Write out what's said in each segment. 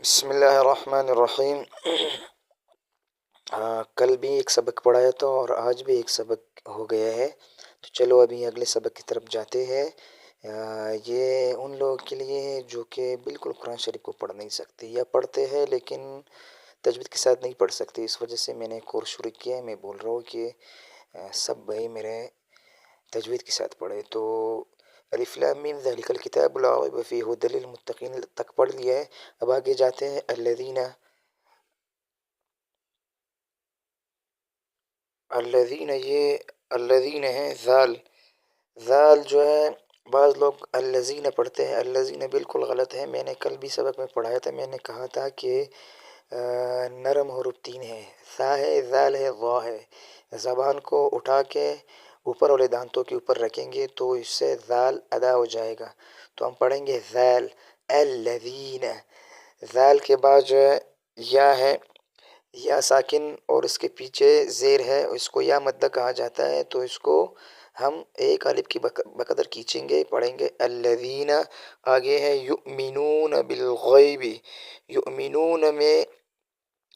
بسم اللہ الرحمن الرحیم۔ کل بھی ایک سبق پڑھایا تھا اور آج بھی ایک سبق ہو گیا ہے، تو چلو ابھی اگلے سبق کی طرف جاتے ہیں۔ یہ ان لوگوں کے لیے ہے جو کہ بالکل قرآن شریف کو پڑھ نہیں سکتے یا پڑھتے ہیں لیکن تجوید کے ساتھ نہیں پڑھ سکتے۔ اس وجہ سے میں نے کورس شروع کیا ہے۔ میں بول رہا ہوں کہ سب بھائی میرے تجوید کے ساتھ پڑھے۔ تو الف لام میم ذالک الکتاب لا ریب فیہ ھدی للمتقین تک پڑھ لیا ہے۔ اب آگے جاتے ہیں الذین یہ الذین ہیں ذال جو ہے بعض لوگ الذین پڑھتے ہیں، الذین بالکل غلط ہے۔ میں نے کل بھی سبق میں پڑھایا تھا، میں نے کہا تھا کہ نرم حروف تین ہے، ثا ہے، ذال ہے، ظا ہے۔ زبان کو اٹھا کے اوپر والے دانتوں کے اوپر رکھیں گے تو اس سے ذال ادا ہو جائے گا، تو ہم پڑھیں گے ذال الذین۔ ذال کے بعد جو ہے یا ہے، یا ساکن اور اس کے پیچھے زیر ہے، اس کو یا مدہ کہا جاتا ہے، تو اس کو ہم ایک الف کی بقدر کھینچیں گے، پڑھیں گے الذین۔ آگے ہے یؤمنون بالغیب، یؤمنون میں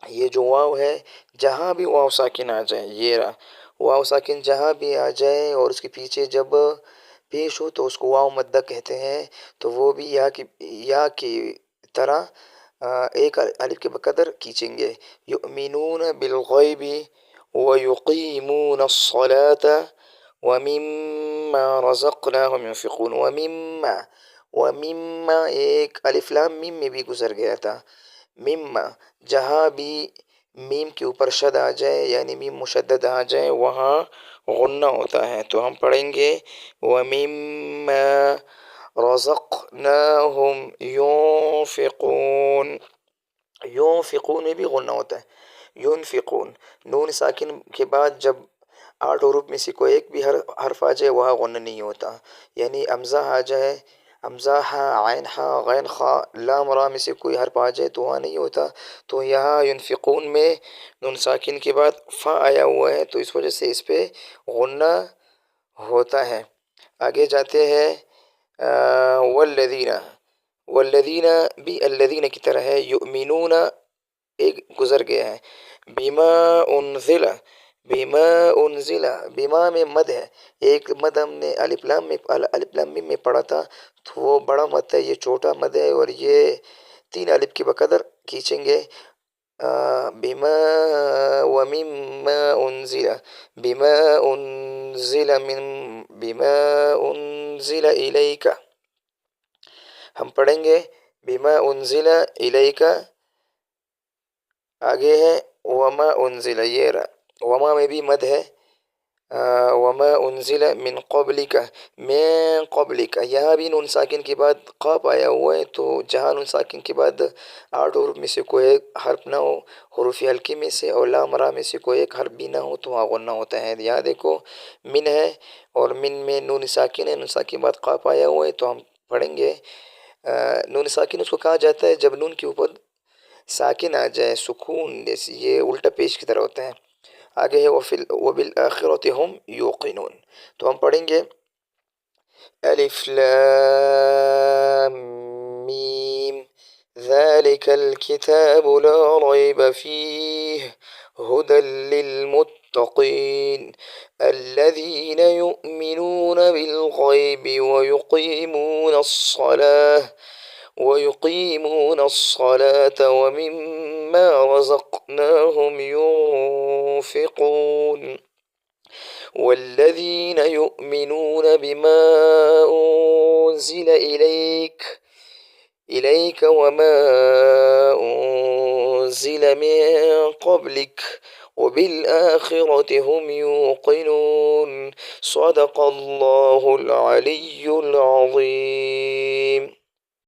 یہ جو واو ہے، جہاں بھی واو ساکن آ جائے، یہ رہا واو ساکن جہاں بھی آ جائے اور اس کے پیچھے جب پیش ہو تو اس کو واو مدہ کہتے ہیں، تو وہ بھی یا کی طرح ایک الف کے بقدر کھینچیں گے۔ یؤمنون بالغیب ویقیمون الصلاة ومما رزقناہم ينفقون۔ ومما ایک الف لام میم میں بھی گزر گیا تھا، مما جہاں بھی میم کے اوپر شد آ جائے یعنی میم مشدد آ جائے وہاں غنہ ہوتا ہے، تو ہم پڑھیں گے ومما رزقناہم ينفقون۔ ينفقون میں بھی غنہ ہوتا ہے، ينفقون۔ نون ساکن کے بعد جب 8 حروف میں سے کوئی ایک بھی حرف آ جائے وہاں غنہ نہیں ہوتا، یعنی حمزہ آ جائے، حمزہ ہا، عین ہا، غین خا، لام را میں سے کوئی حرف آ جائے تو وہاں نہیں ہوتا، تو یہاں ينفقون میں نون ساکن کے بعد فا آیا ہوا ہے تو اس وجہ سے اس پہ غنہ ہوتا ہے۔ آگے جاتے ہیں والذین، والذین بھی الذین کی طرح ہے، یؤمنون ایک گزر گیا ہے، بما انزل، بما انزل، بما میں مد ہے، ایک مد ہم نے الف لام میم میں پڑھا تھا تو وہ بڑا مد ہے، یہ چھوٹا مد ہے اور یہ 3 الف کی بقدر کھینچیں گے۔ بما ومما انزل، بما انزل بما انزل الیک، ہم پڑھیں گے بما انزل الیک۔ آگے ہے وما انزل، یہ رہا وما میں بھی مد ہے، وما انزل من قبلک، من قبلک، یہاں بھی نون ساکن کے بعد قاف آیا ہوا ہے، تو جہاں نون ساکن کے بعد 8 حروف میں سے کوئی ایک حرف نہ ہو، حروف ہلکی میں سے اور لام را میں سے کوئی ایک حرف بھی نہ ہو تو وہاں غنہ ہوتا ہے۔ یہاں دیکھو من ہے اور من میں نون ساکن ہے، نون ساکن کے بعد قاف آیا ہوا ہے، تو ہم پڑھیں گے نون ساکن اس کو کہا جاتا ہے جب نون کے اوپر ساکن آ جائے، سکون جیسے، یہ الٹا پیش کی طرح ہوتا ہے۔ آگے ہے وبالآخرۃ ہم یوقنون، تو ہم پڑھیں گے الف لام میم ذالک الکتاب لا ریب فیہ ھدی للمتقین الذین یؤمنون بالغیب ويقيمون الصلاة ومما رزقناهم ينفقون والذين يؤمنون بما أنزل إليك وما أنزل من قبلك وبالآخرة هم يوقنون۔ صدق الله العلي العظيم۔